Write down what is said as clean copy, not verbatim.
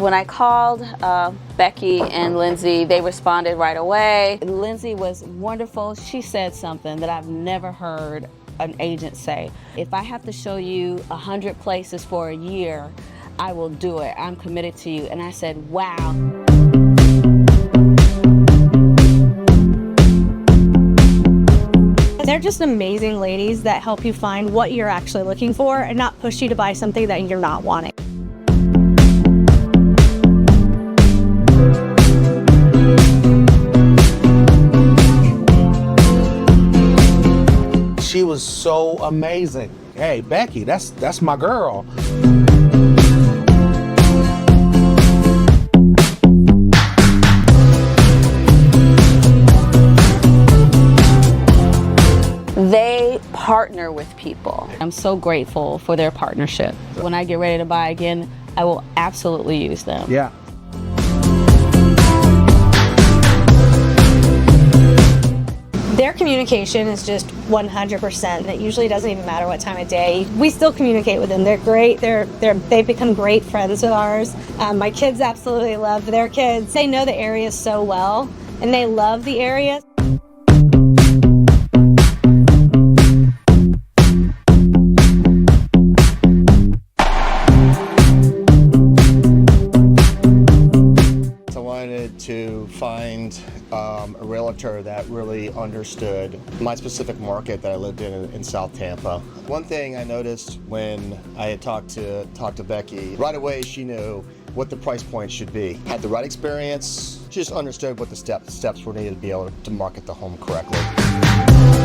When I called Becky and Lindsay, they responded right away. Lindsay was wonderful. She said something that I've never heard an agent say. If I have to show you 100 places for a year, I will do it. I'm committed to you. And I said, wow. They're just amazing ladies that help you find what you're actually looking for and not push you to buy something that you're not wanting. She was so amazing. Hey, Becky, that's my girl. They partner with people. I'm so grateful for their partnership. When I get ready to buy again, I will absolutely use them. Yeah. Their communication is just 100%. It usually doesn't even matter what time of day. We still communicate with them. They're great. They've become great friends with ours. My kids absolutely love their kids. They know the area so well, and they love the area. To find a realtor that really understood my specific market that I lived in South Tampa. One thing I noticed when I had talked to Becky, right away she knew what the price point should be. Had the right experience, she just understood what the steps were needed to be able to market the home correctly.